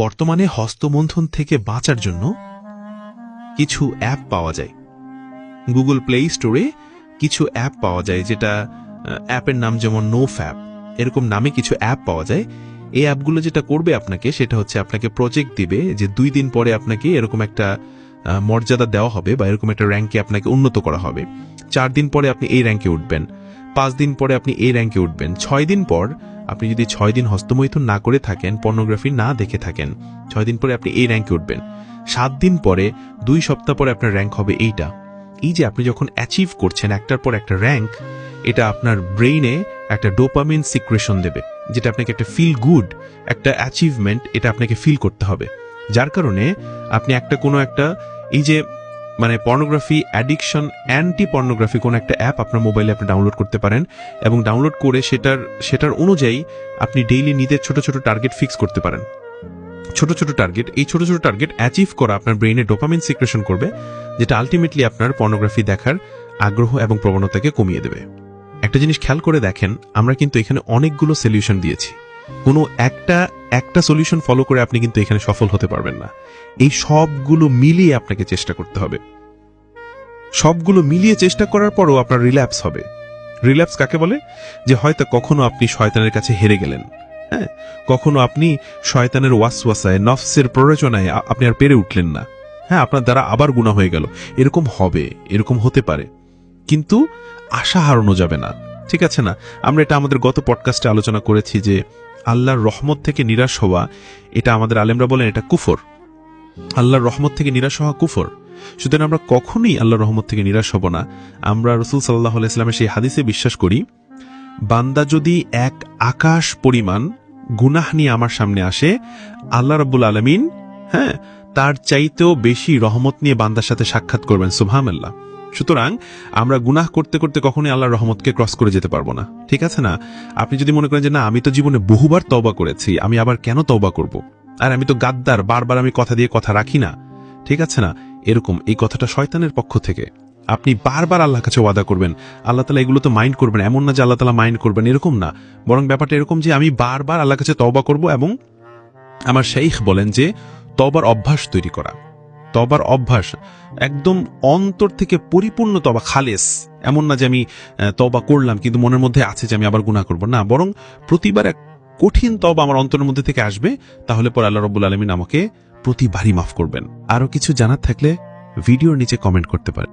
বর্তমানে হস্তমন্থন থেকে বাঁচার জন্য কিছু অ্যাপ পাওয়া যায়। গুগল প্লে স্টোরে কিছু অ্যাপ পাওয়া যায়, যেটা অ্যাপের নাম যেমন নোফ্যাপ, এরকম নামে কিছু অ্যাপ পাওয়া যায়। এই অ্যাপগুলো যেটা করবে আপনাকে, সেটা হচ্ছে আপনাকে প্রজেক্ট দিবে যে 2 দিন পরে আপনাকে এরকম একটা মর্যাদা দেওয়া হবে বা এরকম একটা র্যাঙ্কে আপনাকে উন্নত করা হবে। 4 দিন পরে আপনি এই র্যাঙ্কে উঠবেন, 5 দিন পরে আপনি এই র্যাঙ্কে উঠবেন, 6 দিন পর আপনি যদি 6 দিন হস্তমৈথুন না করে থাকেন, পর্নোগ্রাফি না দেখে থাকেন, 6 দিন পরে আপনি এই র্যাঙ্কে উঠবেন। 7 দিন পরে, 2 সপ্তাহ পরে আপনার র্যাঙ্ক হবে এইটা। এই যে আপনি যখন অ্যাচিভ করছেন একটার পর একটা র্যাঙ্ক, এটা আপনার ব্রেইনে একটা ডোপামিন সিক্রেশন দেবে, যেটা আপনাকে একটা ফিল গুড, একটা অ্যাচিভমেন্ট, এটা আপনাকে ফিল করতে হবে। যার কারণে আপনি কোনো একটা এই যে পর্নোগ্রাফি অ্যাডিকশন, অ্যান্টি পর্নোগ্রাফি কোন একটা অ্যাপ আপনার মোবাইলে আপনি ডাউনলোড করতে পারেন, এবং ডাউনলোড করে সেটার অনুযায়ী আপনি ডেইলি নিজের ছোট ছোট টার্গেট ফিক্স করতে পারেন। ছোট ছোট টার্গেট, এই ছোট ছোট টার্গেট অ্যাচিভ করা আপনার ব্রেইনে ডোপামিন সিক্রেশন করবে, যেটা আলটিমেটলি আপনার পর্নোগ্রাফি দেখার আগ্রহ এবং প্রবণতাকে কমিয়ে দেবে। একটা জিনিস খেয়াল করে দেখেন, আমরা কিন্তু এখানে অনেকগুলো সলিউশন দিয়েছি। কোনো একটা সলিউশন ফলো করে আপনি কিন্তু এখানে সফল হতে পারবেন না। এই সবগুলো মিলিয়ে আপনাকে চেষ্টা করতে হবে। সবগুলো মিলিয়ে চেষ্টা করার পরও আপনার রিল্যাপস হবে। রিল্যাপস কাকে বলে? যে হয়তো কখনো আপনি শয়তানের কাছে হেরে গেলেন, হ্যাঁ, কখনো আপনি শয়তানের ওয়াসওয়াসায়, নফসের প্ররোচনায় আপনি আর পেরে উঠলেন না, হ্যাঁ, আপনার দ্বারা আবার গুনাহ হয়ে গেল। এরকম হবে, এরকম হতে পারে, কিন্তু আশা হারানো যাবে না, ঠিক আছে না? আমরা এটা আমাদের গত পডকাস্টে আলোচনা করেছি যে আল্লাহর রহমত থেকে নিরাশ হওয়া, এটা আমাদের আলেমরা বলেন এটা কুফর। আল্লাহর রহমত থেকে নিরাশ হওয়া কুফর। সুতরাং আমরা কখনোই আল্লাহর রহমত থেকে নিরাশ হব না। আমরা রাসূল সাল্লাল্লাহু আলাইহি ওয়াসাল্লামের সেই হাদিসে বিশ্বাস করি, বান্দা যদি এক আকাশ পরিমাণ গুনাহ নিয়ে আমার সামনে আসে, আল্লাহ রাব্বুল আলামিন, হ্যাঁ, তার চাইতেও বেশি রহমত নিয়ে বান্দার সাথে সাক্ষাৎ করবেন। সুবহানাল্লাহ। সুতরাং আমরা গুনাহ করতে করতে কখনোই আল্লাহর রহমতকে ক্রস করে যেতে পারবো না, ঠিক আছে না? আপনি যদি মনে করেন যে না, আমি তো জীবনে বহুবার তওবা করেছি, আমি আবার কেন তওবা করব, আর আমি তো গাদ্দার, বারবার আমি কথা দিয়ে কথা রাখি না, ঠিক আছে না? এরকম এই কথাটা শয়তানের পক্ষ থেকে। আপনি বারবার আল্লাহর কাছে ওয়াদা করবেন, আল্লাহ তাআলা এগুলো তো মাইন্ড করবেন, এমন না যে আল্লাহ তাআলা মাইন্ড করবেন, এরকম না। বরং ব্যাপারটা এরকম যে আমি বারবার আল্লাহর কাছে তওবা করব, এবং আমার শাইখ বলেন যে তওবার অভ্যাস তৈরি করা। তওবার অভ্যাস একদম অন্তর থেকে পরিপূর্ণ তওবা, খালেস। এমন না যে আমি তওবা করলাম কিন্তু মনের মধ্যে আছে যে আমি আবার গুনাহ করব, না, বরং প্রতিবার এক কঠিন তওবা আমার অন্তরের মধ্যে থেকে আসবে। তাহলে পর আল্লাহ রাব্বুল আলামিন আমাকে প্রতিবারই মাফ করবেন। আরো কিছু জানার থাকলে ভিডিওর নিচে কমেন্ট করতে পারেন।